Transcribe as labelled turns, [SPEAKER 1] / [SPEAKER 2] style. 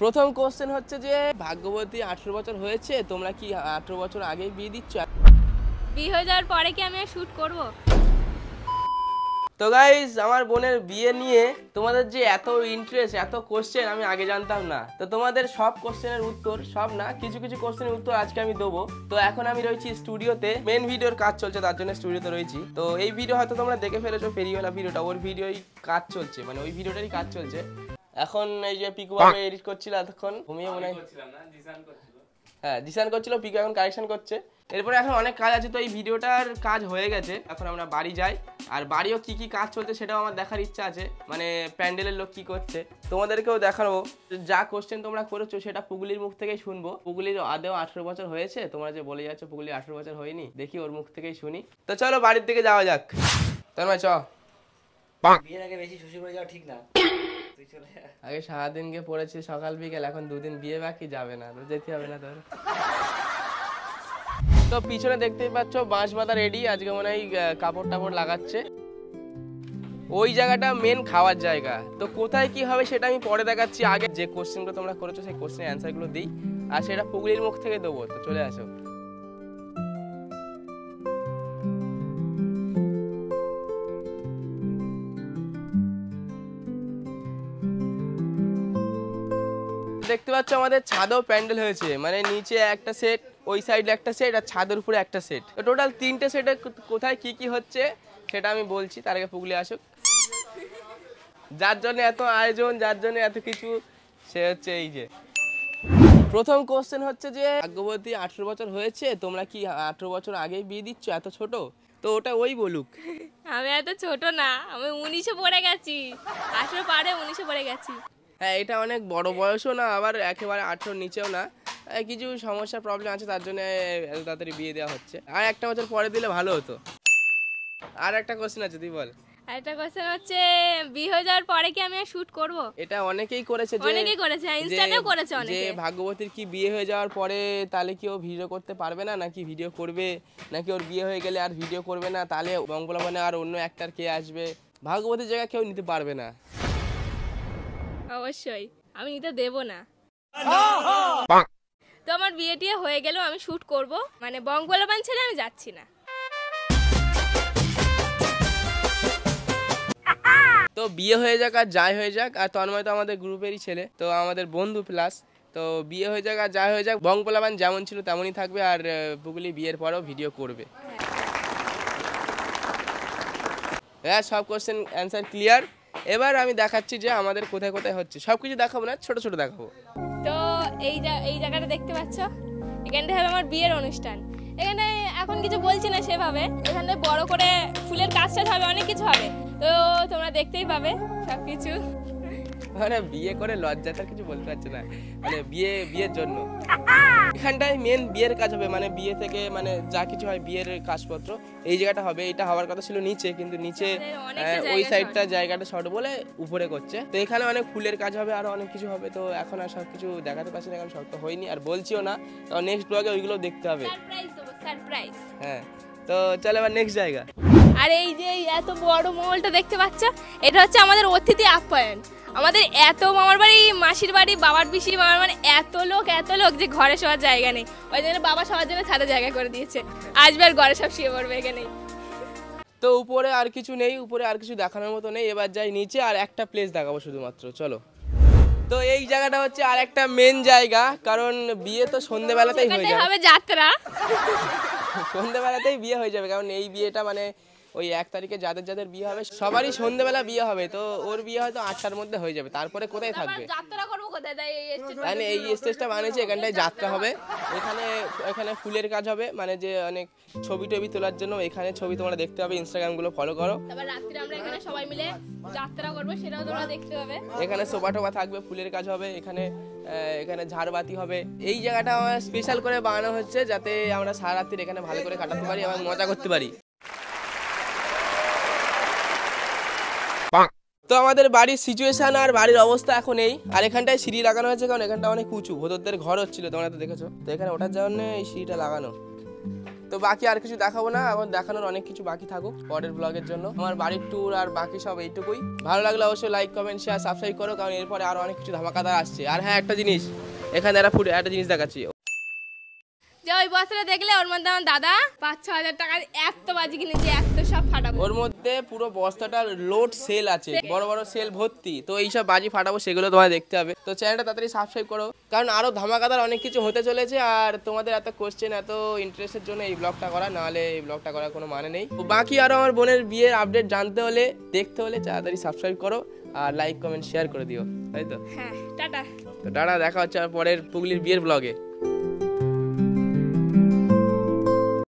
[SPEAKER 1] প্রথম কোশ্চেন হচ্ছে যে ভাগ্যবতী 18 বছর হয়েছে, তোমরা কি 18 বছর আগেই বিয়ে দিচ্ছ?
[SPEAKER 2] বিয়ে হয়ে যাওয়ার পরে কি আমি শুট করব?
[SPEAKER 1] তো গাইস, আমার বোনের বিয়ে নিয়ে তোমাদের যে এত ইন্টারেস্ট, এত কোশ্চেন আমি আগে জানতাম না। তো তোমাদের সব কোশ্চেনের উত্তর, সব না কিছু কিছু কোশ্চেনের উত্তর আজকে আমি দেবো। তো এখন আমি রয়েছি স্টুডিওতে, মেন ভিডিওর কাজ চলছে, তার জন্য স্টুডিওতে রয়েছি। তো এই ভিডিও হয়তো তোমরা দেখে ফেলেছো, ফেরিওয়ালা ভিডিওটা, ওর ভিডিওই কাজ চলছে, মানে ওই ভিডিওটারই কাজ চলছে। এখন এই যে পিকু বাবা এডিট করছিল, এতক্ষণ ঘুমিয়ে মনে হয় হ্যাঁ জিসান করছিল, পিকু এখন কারেকশন করছে। এরপরে এখন অনেক কাজ আছে, তো এই ভিডিওটার কাজ হয়ে গেছে, এখন আমরা বাড়ি যাই। আর বাড়িও কি কি কাজ চলছে সেটাও আমার দেখার ইচ্ছা আছে, মানে প্যান্ডেলের লোক কি করছে তোমাদেরকেও দেখাবো। যা কোশ্চেন তোমরা করেছো সেটা পুগুলির মুখ থেকেই শুনবো। পুগুলির আদেও 18 বছর হয়েছে, তোমরা যে বলে যাচ্ছ পুগুলি 18 বছর হয়নি, দেখি ওর মুখ থেকেই শুনি। তো চলো বাড়ির দিকে যাওয়া যাক। তন্ময় চ।
[SPEAKER 3] বিয়ের আগে বেশি শ্বশুর বাড়ি যাওয়া ঠিক না। তুই চলে যা।
[SPEAKER 1] আগে সারাদিনকে পড়েছি সকাল বিকেল, এখন দুদিন বিয়ে বাকি, যাবে না, যেতে হবে না তোর। তো পিছনে দেখতেই পাচ্ছ বাঁশ বাঁধা রেডি, আজকে মনে হয় কাপড় টাপড় লাগাচ্ছে। ওই জায়গাটা মেন খাওয়ার জায়গা। তো কোথায় কি হবে সেটা আমি পরে দেখাচ্ছি, আগে যে কোশ্চেনগুলো তোমরা করেছো সেই কোশ্চেনের অ্যান্সারগুলো দিই, আর সেটা পুগুলির মুখ থেকে দেবো। তো চলে আসো। দেখতে পাচ্ছ আমাদের ছাদেও প্যান্ডেল হয়েছে, মানে নিচে একটা সেট, ওই সাইডে একটা সেট, আর ছাদের উপরে একটা সেট। তো টোটাল 3টে সেটে কোথায় কি কি হচ্ছে সেটা আমি বলছি, তার আগে পুগুলি আসুক। যার জন্য এত আয়োজন, যার জন্য এত কিছু, সে হচ্ছে এই যে প্রথম কোশ্চেন হচ্ছে যে ভাগ্যবতী 18 বছর হয়েছে, তোমরা কি 18 বছর আগেই বিয়ে দিচ্ছ, এত ছোট? তো ওটা ওই বলুক।
[SPEAKER 2] আমি এত ছোট না, আমি 19-এ পড়ে গেছি। 18 পারে 19-এ পড়ে গেছি।
[SPEAKER 1] হ্যাঁ, এটা অনেক বড় বয়সও না, আবার একেবারে 18 নিচেও না, কিছু সমস্যা প্রবলেম আছে, তার জন্য এত তাড়াতাড়ি বিয়ে দেওয়া হচ্ছে। আর একটা বছর পরে দিলে ভালো হতো। আর একটা কোশ্চেন আছে, তুই বল।
[SPEAKER 2] আরেকটা কোশ্চেন হচ্ছে, বিয়ে হয়ে যাওয়ার পরে কি আমি শুট করব?
[SPEAKER 1] এটা অনেকেই করেছে,
[SPEAKER 2] অনেকেই করেছে, ইনস্টাতেও করেছে
[SPEAKER 1] যে
[SPEAKER 2] অনেকে।
[SPEAKER 1] ভাগ্যবতীর কি বিয়ে হয়ে যাওয়ার পরে তাহলে কি ও ভিডিও করতে পারবে না, নাকি ভিডিও করবে, নাকি ওর বিয়ে হয়ে গেলে আর ভিডিও করবে না, তাহলে বঙ্গবন্ধু আর অন্য অ্যাক্টর কে আসবে, ভাগ্যবতীর জায়গা কেউ নিতে পারবে না।
[SPEAKER 2] অবশ্যই আমি নিতে দেব না। তো আমার বিয়ে টিয়ে হয়ে গেলেও আমি শুট করব, মানে বঙ্গবন্ধু ছেড়ে আমি যাচ্ছি না।
[SPEAKER 1] তো বিয়ে হয়ে যাক আর যাই হয়ে যাক, আর তন্ময় তো আমাদের গ্রুপেরই ছেলে, তো আমাদের বন্ধু প্লাস। তো বিয়ে হয়ে যাক আর যাই হয়ে যাক, বঙ্গপলাবান যেমন ছিল তেমনই থাকবে, আর পুগুলি বিয়ের পরেও ভিডিও করবে। হ্যাঁ, সব কোশ্চেন অ্যান্সার ক্লিয়ার। এবার আমি দেখাচ্ছি যে আমাদের কোথায় কোথায় হচ্ছে, সব কিছু দেখাবো না, ছোট ছোট দেখাবো।
[SPEAKER 2] তো এই জায়গাটা দেখতে পাচ্ছ, এখানটা হবে আমার বিয়ের অনুষ্ঠান। এখানে এখন কিছু বলছি না সেভাবে, এখানে বড় করে ফুলের কাজ টাজ হবে, অনেক কিছু হবে, তো তোমরা দেখতেই পাবে সব কিছু।
[SPEAKER 1] মানে বিয়ে করে লজ্জাটার কিছু বলতে পারছে না, মানে বিয়ের জন্য এখানটায় মেন বিয়ের কাজ হবে, মানে বিয়ে থেকে মানে যা কিছু হয় বিয়ের কাজপত্র এই জায়গাটা হবে। এটা হওয়ার কথা ছিল নিচে, কিন্তু নিচে ওই সাইডটা জায়গাটা শর্ট বলে উপরে করছে। তো এখানে অনেক ফুলের কাজ হবে, আরো অনেক কিছু হবে। তো এখন আর সব কিছু দেখাতে পারছি না, কারণ সব তো হয়নি, আর বলছিও না। তো নেক্সট ব্লগে ওইগুলো দেখতে হবে।
[SPEAKER 2] সারপ্রাইজ দেবো, সারপ্রাইজ।
[SPEAKER 1] হ্যাঁ, তো চল এবার নেক্সট জায়গা।
[SPEAKER 2] আর এই যে এত বড় মহলটা দেখতে পাচ্ছ, এটা হচ্ছে আমাদের অতিথি আপ্যায়ন। আমাদের এত মামার বাড়ি, মাসির বাড়ি, বাবার পিসির মামার, মানে এত লোক যে ঘরে শোয়ার জায়গা নেই। ওই জন্য বাবা সবার জন্য ছাদে জায়গা করে দিয়েছে, আসবে আর ঘরে সব শুয়ে পড়বে এখানে।
[SPEAKER 1] তো উপরে আর কিছু নেই, উপরে আর কিছু দেখানোর মতো নেই। এবার যাই নিচে, আর একটা প্লেস দেখাবো শুধুমাত্র, চলো। তো এই জায়গাটা হচ্ছে আর একটা মেন জায়গা, কারণ বিয়ে তো সন্ধ্যেবেলাতেই হয়ে যাবে,
[SPEAKER 2] হবে যাত্রা।
[SPEAKER 1] সন্ধ্যেবেলাতেই বিয়ে হয়ে যাবে, কারণ এই বিয়েটা মানে ওই 1 তারিখে যাদের যাদের বিয়ে হবে সবারই সন্ধ্যেবেলা বিয়ে হবে। তো ওর বিয়ে হয়তো 8টার মধ্যে হয়ে যাবে, তারপরে কোথায় থাকবে?
[SPEAKER 2] যাত্রা করবো কোথায়?
[SPEAKER 1] তাই এই স্টেজটা বানিয়েছে, এখানটায় যাত্রা হবে। এখানে ফুলের কাজ হবে, মানে যে অনেক ছবি টবি তোলার জন্য এখানে ছবি তোমরা দেখতে হবে, ইনস্টাগ্রামগুলো ফলো করো।
[SPEAKER 2] তারপর রাত্রে আমরা এখানে সবাই মিলে যাত্রা করবো, সেটাও তোমরা দেখতে হবে।
[SPEAKER 1] এখানে সোফা টোফা থাকবে, ফুলের কাজ হবে, এখানে ঝাড়বাতি হবে। এই জায়গাটা আমার স্পেশাল করে বানানো হচ্ছে, যাতে আমরা সারা রাত্রি এখানে ভালো করে কাটাতে পারি এবং মজা করতে পারি। তো আমাদের বাড়ির সিচুয়েশন আর বাড়ির অবস্থা এখন এই। আর এখানটায় সিঁড়ি লাগানো হয়েছে, কারণ এখানটা অনেক উঁচু, ভূতদের ঘর হচ্ছিল, তোমরা তো দেখেছো। তো এখানে ওঠার জন্য এই সিঁড়িটা লাগানো। তো তো বাকি আর কিছু দেখাবো না, এখন দেখানোর অনেক কিছু বাকি থাকুক পরের ব্লগের জন্য। আমার বাড়ির ট্যুর আর বাকি সব এইটুকুই। ভালো লাগলে অবশ্যই লাইক কমেন্ট শেয়ার সাবস্ক্রাইব করো, কারণ এরপরে আরো অনেক কিছু ধামাকাদার আসছে। আর হ্যাঁ, একটা জিনিস এখানে একটা জিনিস দেখাচ্ছি।
[SPEAKER 2] যে ওই বস্তাটা দেখলে ওর মধ্যে আমার দাদা 5-6 হাজার টাকার এত বাজি কিনেছে, এত সব ফাটাবো।
[SPEAKER 1] ওর মধ্যে পুরো বস্তাটা লোড সেল আছে, বড় বড় সেল ভর্তি। তো এইসব বাজি ফাটাবো, সেগুলো তোমায় দেখতে হবে। তো চ্যানেলটা তাড়াতাড়ি সাবস্ক্রাইব করো, কারণ আরো ধামাকাদার অনেক কিছু হতে চলেছে। আর তোমাদের এত কোশ্চেন, এত ইন্টারেস্টের জন্য এই ব্লগটা করা, নাহলে এই ব্লগটা করার কোনো মানে নেই। তো বাকি আরো আমার বোনের বিয়ের আপডেট জানতে হলে, দেখতে হলে তাড়াতাড়ি সাবস্ক্রাইব করো আর লাইক কমেন্ট শেয়ার করে দিও, তাই তো?
[SPEAKER 2] হ্যাঁ, টাটা।
[SPEAKER 1] তো টাটা, দেখা হচ্ছে পরের পুগলির বিয়ের ব্লগে।